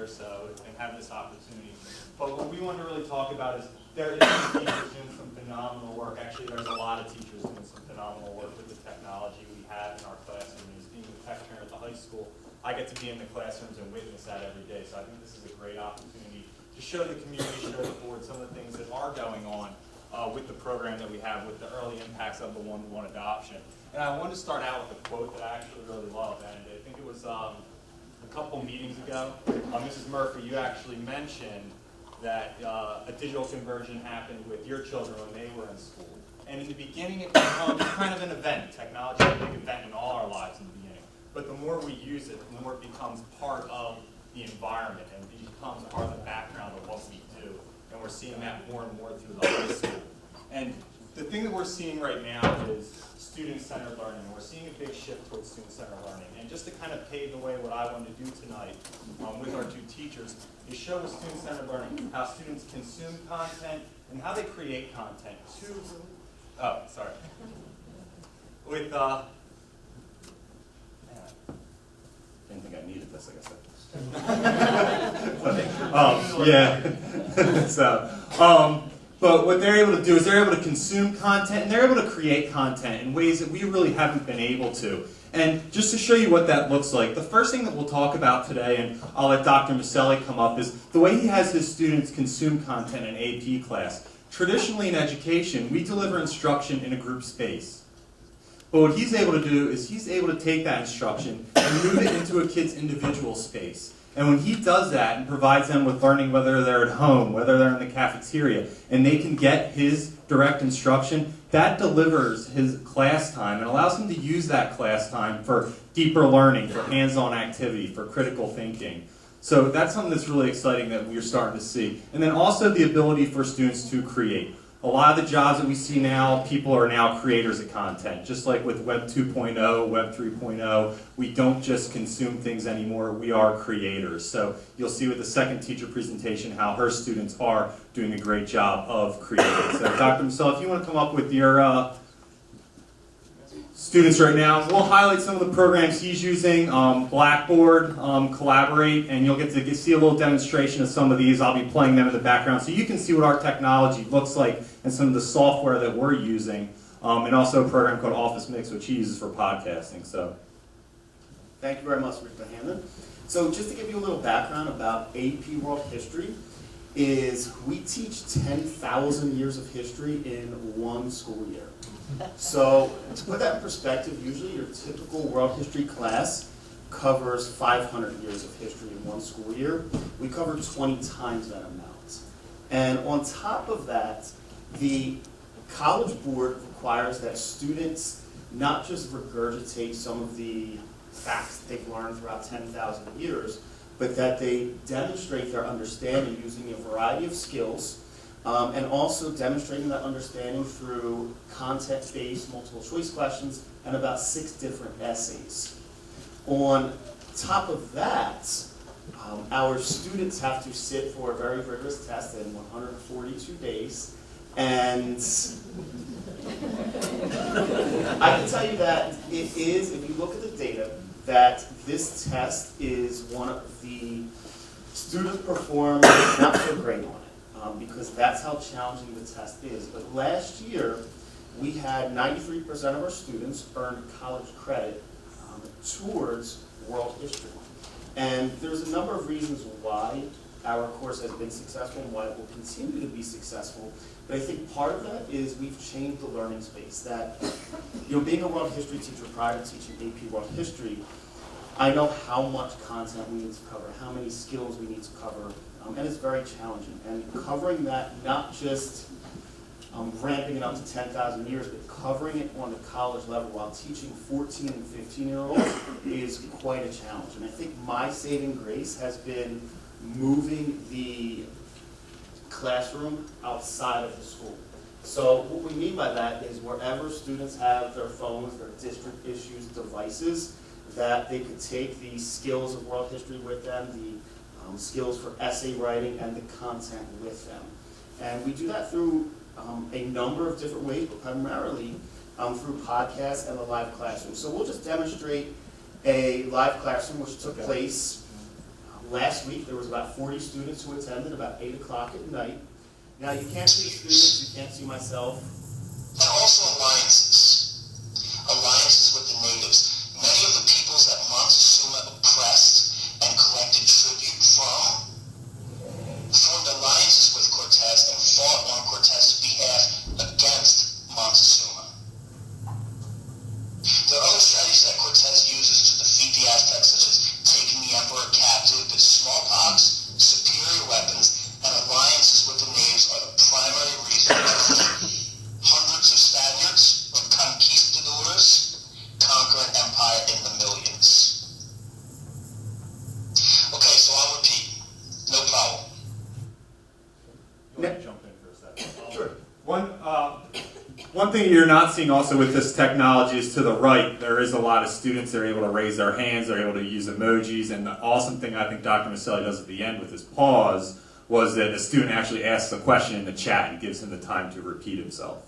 or so and have this opportunity. But what we want to really talk about is there is some teachers doing some phenomenal work. Actually, there's a lot of teachers doing some phenomenal work with the technology we have in our classrooms. Being a tech parent at the high school, I get to be in the classrooms and witness that every day. So I think this is a great opportunity to show the community, show the board some of the things that are going on with the program that we have, with the early impacts of the one-to-one adoption. And I wanted to start out with a quote that I actually really love, and I think it was a couple meetings ago. Mrs. Murphy, you actually mentioned that a digital conversion happened with your children when they were in school. And in the beginning, it becomes kind of an event. Technology is a big event in all our lives in the beginning. But the more we use it, the more it becomes part of the environment and becomes part of the background of what we do. And we're seeing that more and more through the high school. And the thing that we're seeing right now is student-centered learning. We're seeing a big shift towards student-centered learning. And just to kind of pave the way, what I wanted to do tonight with our two teachers is show with student-centered learning how students consume content and how they create content. With, didn't think I needed this, like I said. But what they're able to do is they're able to consume content and they're able to create content in ways that we really haven't been able to. And just to show you what that looks like, the first thing that we'll talk about today, and I'll let Dr. Muscelli come up, is the way he has his students consume content in AP class. Traditionally in education, we deliver instruction in a group space. But what he's able to do is he's able to take that instruction and move it into a kid's individual space. And when he does that and provides them with learning, whether they're at home, whether they're in the cafeteria, and they can get his direct instruction, that delivers his class time and allows him to use that class time for deeper learning, for hands-on activity, for critical thinking. So that's something that's really exciting that we're starting to see. And then also the ability for students to create. A lot of the jobs that we see now, people are now creators of content. Just like with Web 2.0, Web 3.0, we don't just consume things anymore, we are creators. So you'll see with the second teacher presentation how her students are doing a great job of creating. So Dr. Muscelli, if you want to come up with your students right now, we'll highlight some of the programs he's using, Blackboard, Collaborate, and you'll get to see a little demonstration of some of these. I'll be playing them in the background so you can see what our technology looks like and some of the software that we're using, and also a program called Office Mix, which he uses for podcasting. So, thank you very much, Mr. Hammond. So just to give you a little background about AP World History, is we teach 10,000 years of history in one school year. So to put that in perspective, usually your typical world history class covers 500 years of history in one school year. We cover 20 times that amount. And on top of that, the College Board requires that students not just regurgitate some of the facts that they've learned throughout 10,000 years, but that they demonstrate their understanding using a variety of skills, and also demonstrating that understanding through context-based multiple choice questions and about 6 different essays. On top of that, our students have to sit for a very rigorous test in 142 days, and I can tell you that it is, if you look at the data, that this test is one of the students perform not so great on it, because that's how challenging the test is. But last year, we had 93% of our students earn college credit towards world history. And there's a number of reasons why our course has been successful and why it will continue to be successful. But I think part of that is we've changed the learning space. That, being a world history teacher prior to teaching AP World History, I know how much content we need to cover, how many skills we need to cover, and it's very challenging. And covering that, not just ramping it up to 10,000 years, but covering it on the college level while teaching 14 and 15-year-olds is quite a challenge. And I think my saving grace has been moving the classroom outside of the school. So what we mean by that is wherever students have their phones, their district issues, devices, that they could take the skills of world history with them, the skills for essay writing, and the content with them. And we do that through a number of different ways, but primarily through podcasts and the live classroom. So we'll just demonstrate a live classroom which took place Last week, there was about 40 students who attended, about 8 o'clock at night. Now, you can't see students, you can't see myself. And also alliances. Alliances with the natives. Many of the peoples that Montezuma oppressed and collected tribute from formed alliances with Cortez and fought on Cortez's behalf against Montezuma. There are other strategies that Cortez uses to defeat the Aztecs, such as taking the emperor captive, but smallpox, superior weapons, and alliances with the natives are the primary reason to defeat hundreds of Spaniards or conquistadors conquer an empire in the millions. Okay, so I'll repeat. No problem. Go ahead and jump in for a second. Sure. One thing you're not seeing also with this technology is to the right, there is a lot of students that are able to raise their hands, they're able to use emojis, and the awesome thing I think Dr. Muscelli does at the end with his pause was that the student actually asks a question in the chat and gives him the time to repeat himself.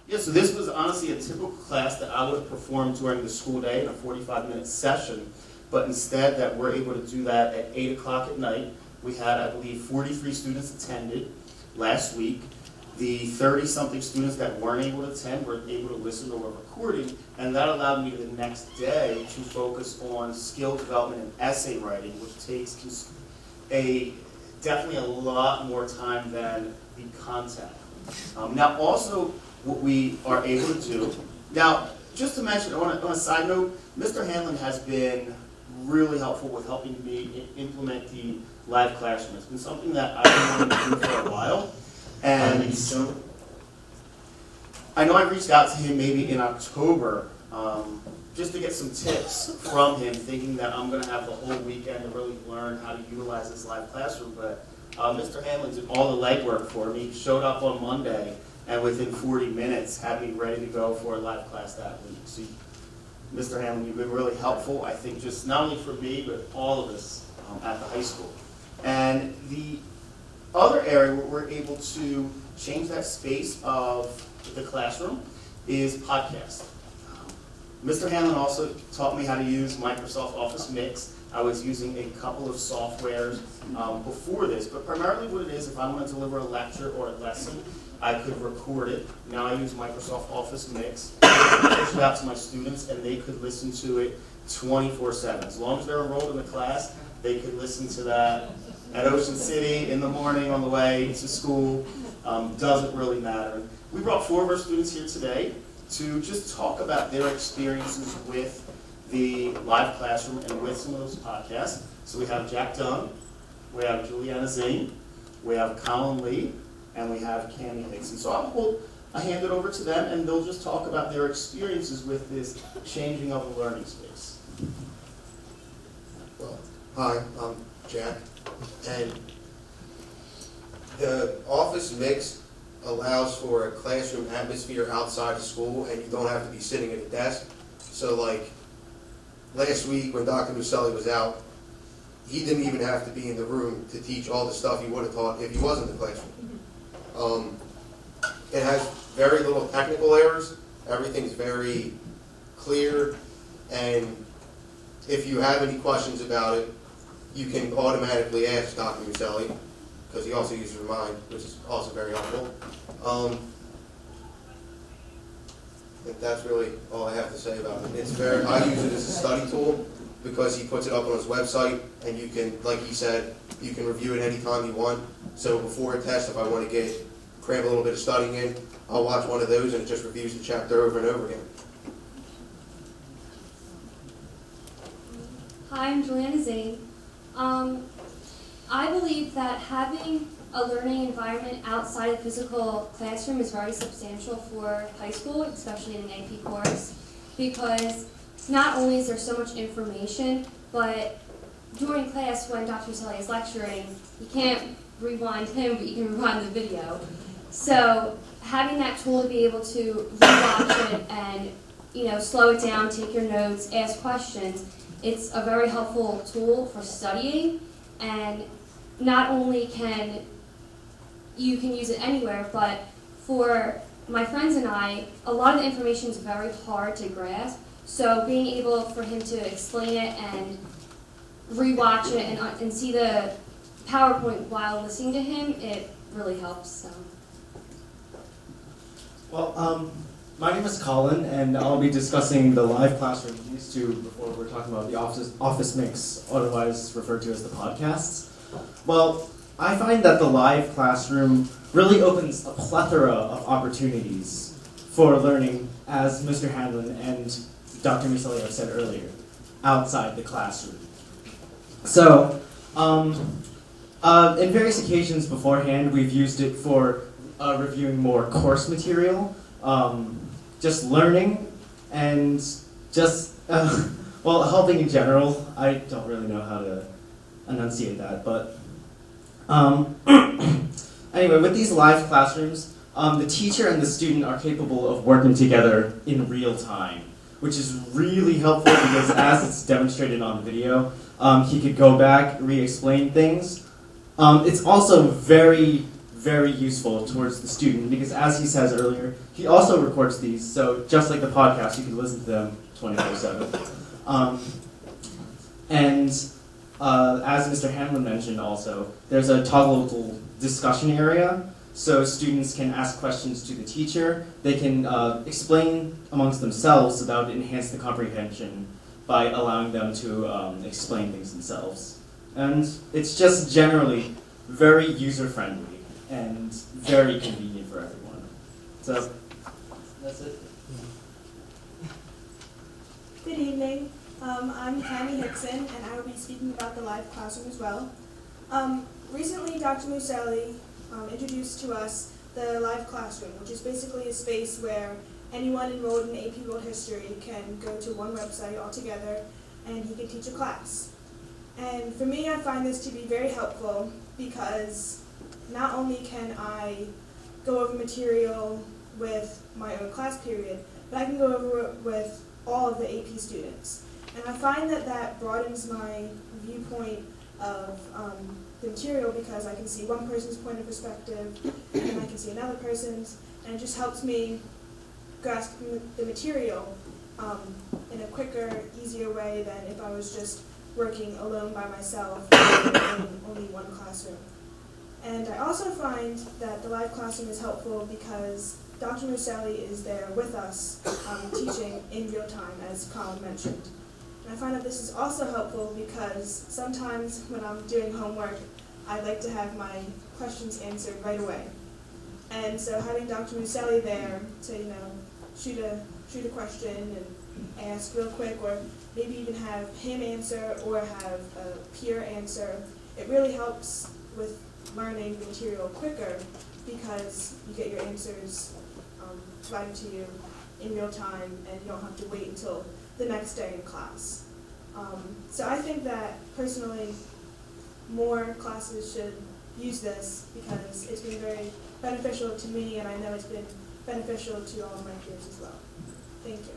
Yeah, so this was honestly a typical class that I would have performed during the school day in a 45-minute session, but instead that we're able to do that at 8 o'clock at night. We had, I believe, 43 students attended last week. The 30-something students that weren't able to attend were able to listen to a recording, and that allowed me the next day to focus on skill development and essay writing, which takes definitely a lot more time than the content. Now, also, what we are able to do, now, just to mention, on a side note, Mr. Hanlon has been really helpful with helping me implement the live classroom. It's been something that I've been wanting to do for a while. And I know I reached out to him maybe in October just to get some tips from him, thinking that I'm going to have the whole weekend to really learn how to utilize this live classroom. But Mr. Hanlon did all the legwork for me, showed up on Monday, and within 40 minutes had me ready to go for a live class that week. So, Mr. Hanlon, you've been really helpful, I think, just not only for me, but all of us at the high school. And the other area where we're able to change that space of the classroom is podcast. Mr. Hanlon also taught me how to use Microsoft Office Mix. I was using a couple of softwares before this, but primarily what it is, if I want to deliver a lecture or a lesson, I could record it. Now I use Microsoft Office Mix, push it out to my students, and they could listen to it 24/7. As long as they're enrolled in the class, they could listen to that at Ocean City in the morning on the way to school. Doesn't really matter. We brought 4 of our students here today to just talk about their experiences with the live classroom and with some of those podcasts. So we have Jack Dunn, we have Juliana Zane, we have Colin Lee, and we have Cammie Hickson. So I'll hand it over to them, and they'll just talk about their experiences with this changing of the learning space. Well, hi, I'm Jack, and the Office Mix allows for a classroom atmosphere outside of school, and you don't have to be sitting at a desk. So like last week when Dr. Muscelli was out, he didn't even have to be in the room to teach all the stuff he would have taught if he was in the classroom. It has very little technical errors. Everything's very clear, and if you have any questions about it, you can automatically ask Dr. Muscelli, because he also uses Remind, which is also very helpful. I think that's really all I have to say about it. I use it as a study tool because he puts it up on his website, and you can, like he said, you can review it anytime you want. So before a test, if I want to cram a little bit of studying in, I'll watch one of those, and it just reviews the chapter over and over again. Hi, I'm Juliana Zane. I believe that having a learning environment outside of the physical classroom is very substantial for high school, especially in an AP course, because not only is there so much information, but during class when Dr. Muscelli is lecturing, you can't rewind him, but you can rewind the video. So having that tool to be able to rewatch it and slow it down, take your notes, ask questions, it's a very helpful tool for studying, and not only can you use it anywhere, but for my friends and I, a lot of the information is very hard to grasp, so being able for him to explain it and rewatch it and see the PowerPoint while listening to him, it really helps. So. Well, my name is Colin, and I'll be discussing the live classroom used to before we're talking about the office mix, otherwise referred to as the podcasts. Well, I find that the live classroom really opens a plethora of opportunities for learning, as Mr. Hanlon and Dr. Muscelli have said earlier, outside the classroom. So, in various occasions beforehand, we've used it for reviewing more course material, just learning, and just, well, helping in general. I don't really know how to enunciate that, but anyway, with these live classrooms, the teacher and the student are capable of working together in real time, which is really helpful because as it's demonstrated on the video, he could go back, re-explain things. It's also very, very useful towards the student because as he says earlier, he also records these, so just like the podcast, you can listen to them 24/7. And as Mr. Hanlon mentioned also, there's a toggleable discussion area, so students can ask questions to the teacher. They can explain amongst themselves so that would enhance the comprehension by allowing them to explain things themselves. And it's just generally very user-friendly and very convenient for everyone. So, that's it. Good evening. I'm Tammy Hickson, and I will be speaking about the live classroom as well. Recently, Dr. Muscelli introduced to us the live classroom, which is basically a space where anyone enrolled in AP World History can go to one website altogether, and he can teach a class. And for me, I find this to be very helpful because not only can I go over material with my own class period, but I can go over it with all of the AP students. And I find that that broadens my viewpoint of the material because I can see one person's point of perspective and I can see another person's, and it just helps me grasp the material in a quicker, easier way than if I was just working alone by myself in only one classroom. And I also find that the live classroom is helpful because Dr. Muscelli is there with us teaching in real time, as Colin mentioned. And I find that this is also helpful because sometimes when I'm doing homework, I like to have my questions answered right away. And so having Dr. Muscelli there to, shoot a question and ask real quick, or maybe even have him answer or have a peer answer, it really helps with learning the material quicker because you get your answers provided to you in real time and you don't have to wait until the next day in class. So I think that personally more classes should use this because it's been very beneficial to me and I know it's been beneficial to all of my peers as well. Thank you.